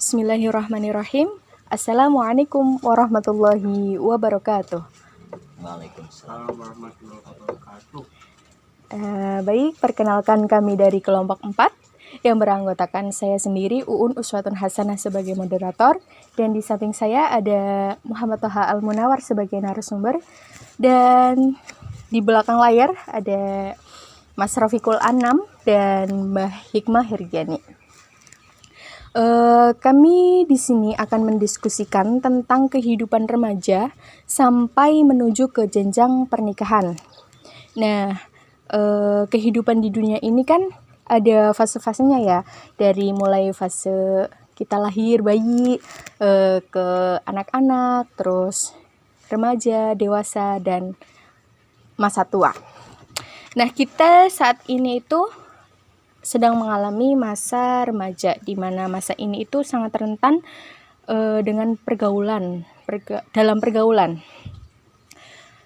Bismillahirrahmanirrahim. Assalamualaikum warahmatullahi wabarakatuh. Waalaikumsalam warahmatullahi wabarakatuh. Baik, perkenalkan kami dari kelompok 4 yang beranggotakan saya sendiri, Uun Uswatun Hasanah sebagai moderator, dan di samping saya ada Muhammad Toha Al-Munawar sebagai narasumber, dan di belakang layar ada Mas Rafiqul Anam dan Mbah Hikmah Hirjani. Kami di sini akan mendiskusikan tentang kehidupan remaja sampai menuju ke jenjang pernikahan. Nah, kehidupan di dunia ini kan ada fase-fasenya ya, dari mulai fase kita lahir bayi, ke anak-anak, terus remaja, dewasa, dan masa tua. Nah, kita saat ini itu sedang mengalami masa remaja, di mana masa ini itu sangat rentan dengan dalam pergaulan.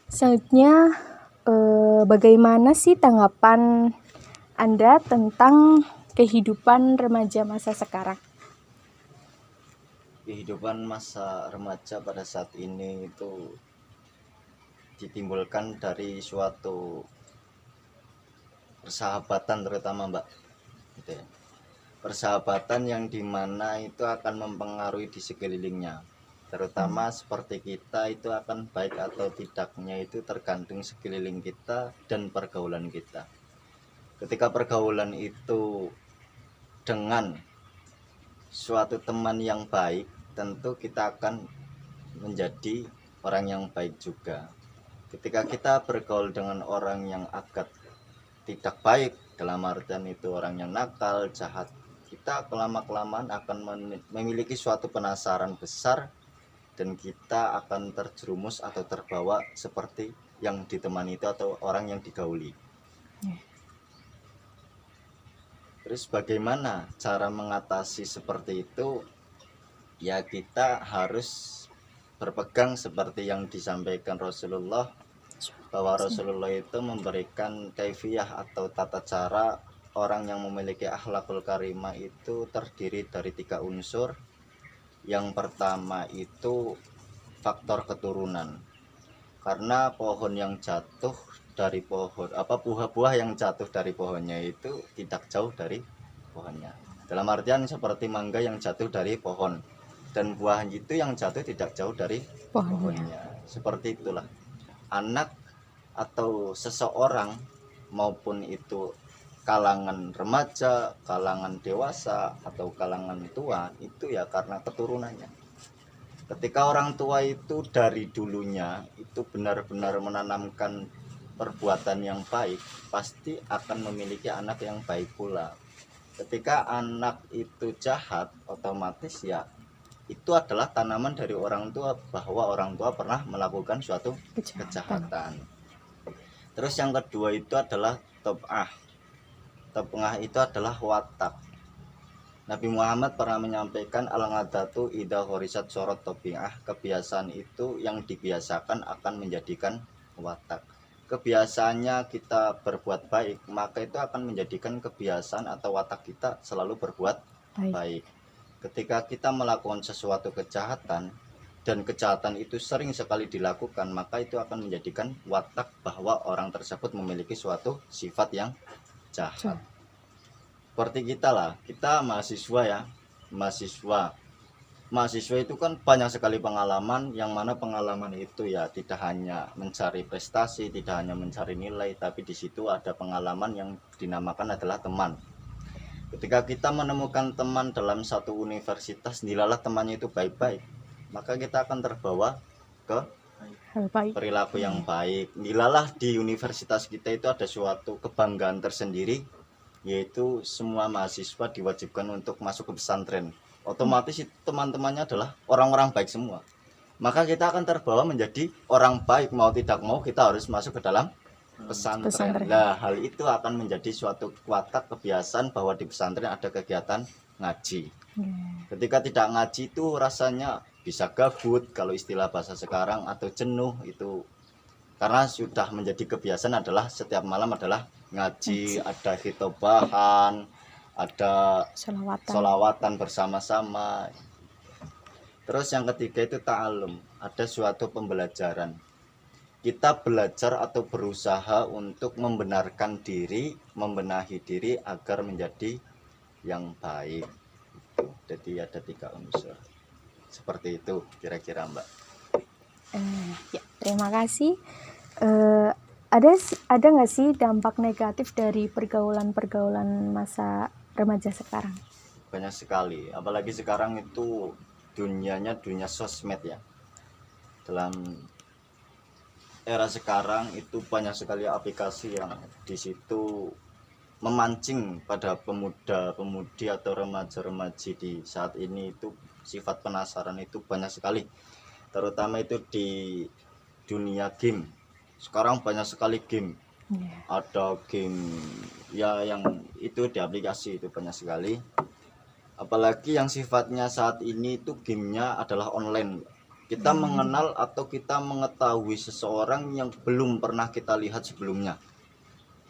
Selanjutnya, bagaimana sih tanggapan Anda tentang kehidupan remaja masa sekarang? Kehidupan masa remaja pada saat ini itu ditimbulkan dari suatu persahabatan, terutama Mbak, gitu ya. Persahabatan yang dimana itu akan mempengaruhi di sekelilingnya, terutama seperti kita itu akan baik atau tidaknya itu tergantung sekeliling kita dan pergaulan kita. Ketika pergaulan itu dengan suatu teman yang baik, tentu kita akan menjadi orang yang baik juga. Ketika kita bergaul dengan orang yang agak tidak baik, dalam artian itu orang yang nakal, jahat, kita kelama-kelamaan akan memiliki suatu penasaran besar dan kita akan terjerumus atau terbawa seperti yang ditemani itu atau orang yang digauli. Terus bagaimana cara mengatasi seperti itu? Ya, kita harus berpegang seperti yang disampaikan Rasulullah, bahwa Rasulullah itu memberikan kaifiyah atau tata cara orang yang memiliki akhlakul karimah itu terdiri dari 3 unsur. Yang pertama itu faktor keturunan, karena pohon yang jatuh dari buah-buah yang jatuh dari pohonnya itu tidak jauh dari pohonnya. Dalam artian seperti mangga yang jatuh dari pohon dan buah itu yang jatuh tidak jauh dari pohonnya. Seperti itulah anak atau seseorang, maupun itu kalangan remaja, kalangan dewasa, atau kalangan tua, itu ya karena keturunannya. Ketika orang tua itu dari dulunya itu benar-benar menanamkan perbuatan yang baik, pasti akan memiliki anak yang baik pula. Ketika anak itu jahat, otomatis ya itu adalah tanaman dari orang tua, bahwa orang tua pernah melakukan suatu kejahatan. Terus yang kedua itu adalah tob'ah. Tob'ah itu adalah watak. Nabi Muhammad pernah menyampaikan al-ngadatu idha horisat sorot tobi'ah. Kebiasaan itu yang dibiasakan akan menjadikan watak. Kebiasaannya kita berbuat baik, maka itu akan menjadikan kebiasaan atau watak kita selalu berbuat baik. Ketika kita melakukan sesuatu kejahatan dan kejahatan itu sering sekali dilakukan, maka itu akan menjadikan watak bahwa orang tersebut memiliki suatu sifat yang jahat. Seperti kita lah, kita mahasiswa ya, mahasiswa itu kan banyak sekali pengalaman, yang mana pengalaman itu ya tidak hanya mencari prestasi, tidak hanya mencari nilai, tapi di situ ada pengalaman yang dinamakan adalah teman. Ketika kita menemukan teman dalam satu universitas, nilalah temannya itu baik-baik, maka kita akan terbawa ke perilaku yang baik. Nilalah di universitas kita itu ada suatu kebanggaan tersendiri, yaitu semua mahasiswa diwajibkan untuk masuk ke pesantren. Otomatis itu teman-temannya adalah orang-orang baik semua, maka kita akan terbawa menjadi orang baik, mau tidak mau kita harus masuk ke dalam pesantren. Nah, hal itu akan menjadi suatu watak kebiasaan bahwa di pesantren ada kegiatan ngaji. Ketika tidak ngaji itu rasanya bisa gabut kalau istilah bahasa sekarang, atau jenuh itu, karena sudah menjadi kebiasaan adalah setiap malam adalah ngaji, ada khitobahan, ada Sholawatan. sholawatan bersama-sama. Terus yang ketiga itu ta'alum, ada suatu pembelajaran. Kita belajar atau berusaha untuk membenarkan diri, membenahi diri agar menjadi yang baik. Jadi ada 3 unsur. Seperti itu kira-kira Mbak. Ya, terima kasih. Ada nggak sih dampak negatif dari pergaulan masa remaja sekarang? Banyak sekali, apalagi sekarang itu dunianya dunia sosmed ya. Dalam era sekarang itu banyak sekali aplikasi yang di situ memancing pada pemuda-pemudi atau remaja-remaji di saat ini. Itu sifat penasaran itu banyak sekali, terutama itu di dunia game. Sekarang banyak sekali game. Ada game ya yang itu di aplikasi itu banyak sekali, apalagi yang sifatnya saat ini itu gamenya adalah online. Kita mengenal atau kita mengetahui seseorang yang belum pernah kita lihat sebelumnya.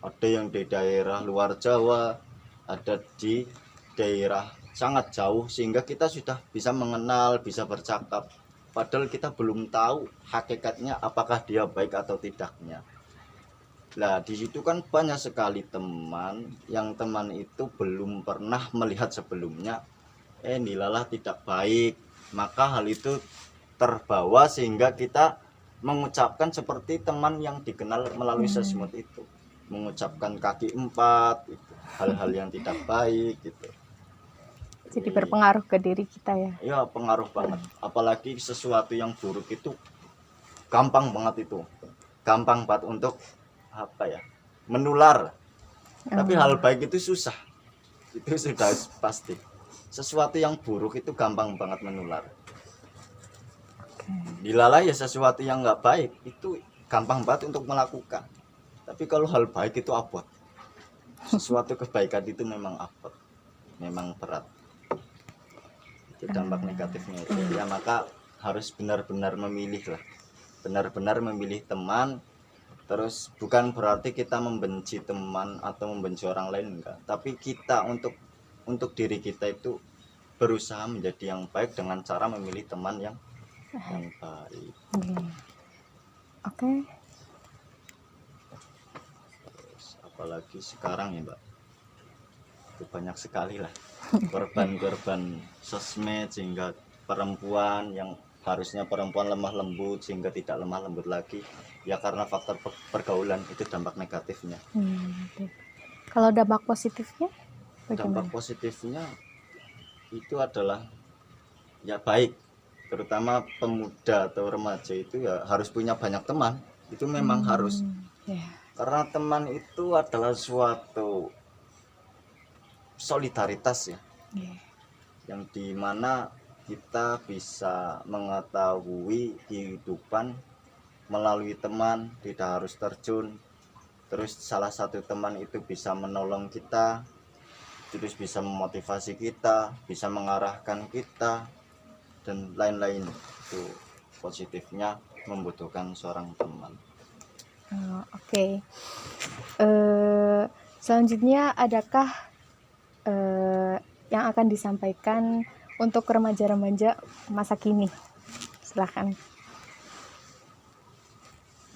Ada yang di daerah luar Jawa, ada di daerah sangat jauh, sehingga kita sudah bisa mengenal, bisa bercakap, padahal kita belum tahu hakikatnya apakah dia baik atau tidaknya. Nah, di situ kan banyak sekali teman yang teman itu belum pernah melihat sebelumnya, nilalah tidak baik, maka hal itu terbawa sehingga kita mengucapkan seperti teman yang dikenal melalui sosmed itu, mengucapkan kaki 4 gitu, hal-hal yang tidak baik gitu. Jadi berpengaruh ke diri kita ya. Ya, pengaruh banget. Apalagi sesuatu yang buruk itu gampang banget untuk menular. Tapi hal baik itu susah, itu sudah pasti. Sesuatu yang buruk itu gampang banget menular. Dilalah ya sesuatu yang nggak baik itu gampang banget untuk melakukan. Tapi kalau hal baik itu abot. Sesuatu kebaikan itu memang abot, memang berat. Itu dampak negatifnya itu. Ya maka harus benar-benar memilih lah, benar-benar memilih teman. Terus bukan berarti kita membenci teman atau membenci orang lain, enggak. Tapi kita untuk diri kita itu berusaha menjadi yang baik dengan cara memilih teman yang baik. Oke. Apalagi sekarang ya Mbak, itu banyak sekali lah korban-korban sosmed, sehingga perempuan yang harusnya perempuan lemah lembut sehingga tidak lemah lembut lagi ya karena faktor pergaulan. Itu dampak negatifnya. Kalau dampak positifnya bagaimana? Dampak positifnya itu adalah ya baik, terutama pemuda atau remaja itu ya harus punya banyak teman. Itu memang harus, karena teman itu adalah suatu solidaritas ya, yang dimana kita bisa mengetahui kehidupan melalui teman, tidak harus terjun. Terus salah satu teman itu bisa menolong kita, terus bisa memotivasi kita, bisa mengarahkan kita, dan lain-lain. Itu positifnya membutuhkan seorang teman. Oke. Selanjutnya adakah yang akan disampaikan untuk remaja-remaja masa kini? Silakan.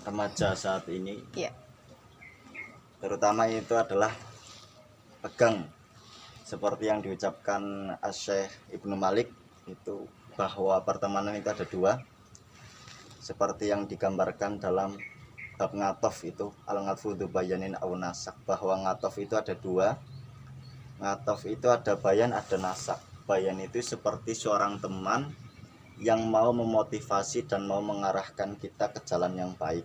Remaja saat ini, Ya. terutama itu adalah pegang seperti yang diucapkan Asy-Syaikh Ibnu Malik itu, bahwa pertemanan itu ada 2, seperti yang digambarkan dalam bab ngatof itu, al-ngatfu bayanin au nasak, bahwa ngatof itu ada 2. Ngatof itu ada bayan, ada nasak. Bayan itu seperti seorang teman yang mau memotivasi dan mau mengarahkan kita ke jalan yang baik.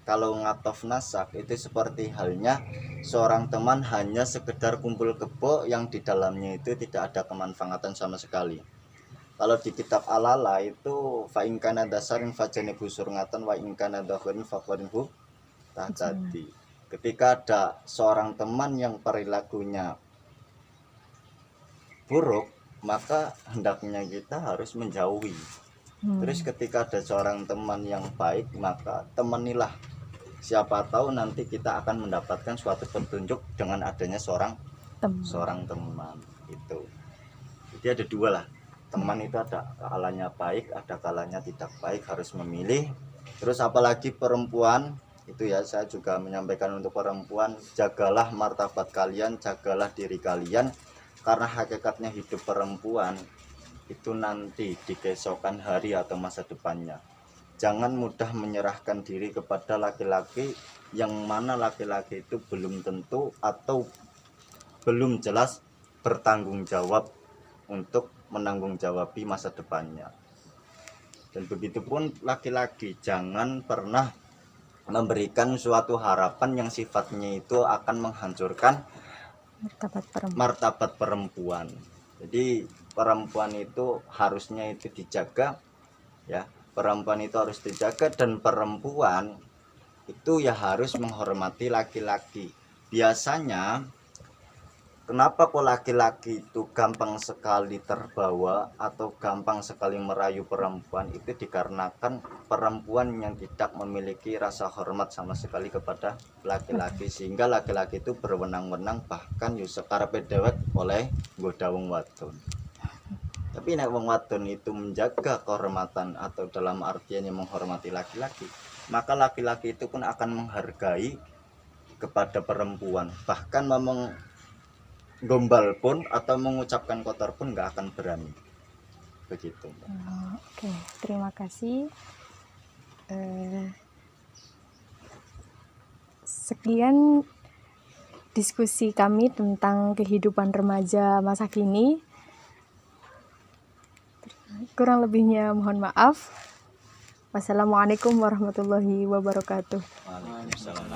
Kalau ngatof nasak itu seperti halnya seorang teman hanya sekedar kumpul kebo yang di dalamnya itu tidak ada kemanfaatan sama sekali. Kalau di kitab Alala itu fa in kana dasarin fajanibu surngatan wa in kana dakhirin faqarinhu tahtadi. Ketika ada seorang teman yang perilakunya buruk, maka hendaknya kita harus menjauhi. Terus ketika ada seorang teman yang baik, maka temanilah. Siapa tahu nanti kita akan mendapatkan suatu petunjuk dengan adanya seorang seorang teman itu. Jadi ada dua lah, teman itu ada kalanya baik, ada kalanya tidak baik, harus memilih. Terus apalagi perempuan itu ya, saya juga menyampaikan untuk perempuan, jagalah martabat kalian, jagalah diri kalian, karena hakikatnya hidup perempuan itu nanti di keesokan hari atau masa depannya. Jangan mudah menyerahkan diri kepada laki-laki, yang mana laki-laki itu belum tentu atau belum jelas bertanggung jawab untuk menanggung jawabi masa depannya. Dan begitupun laki-laki, jangan pernah memberikan suatu harapan yang sifatnya itu akan menghancurkan martabat perempuan. Jadi perempuan itu harusnya itu dijaga ya, perempuan itu harus dijaga, dan perempuan itu ya harus menghormati laki-laki. Biasanya kenapa kok laki-laki itu gampang sekali terbawa atau gampang sekali merayu perempuan, itu dikarenakan perempuan yang tidak memiliki rasa hormat sama sekali kepada laki-laki, sehingga laki-laki itu berwenang-wenang, bahkan yusuf karepe dewek oleh nggoda wong wadon. Tapi nek wong wadon itu menjaga kehormatan atau dalam artian yang menghormati laki-laki, maka laki-laki itu pun akan menghargai kepada perempuan, bahkan gombal pun atau mengucapkan kotor pun nggak akan berani. Begitu. Oke, terima kasih. Sekian diskusi kami tentang kehidupan remaja masa kini. Kurang lebihnya mohon maaf. Wassalamualaikum warahmatullahi wabarakatuh. Waalaikumsalam.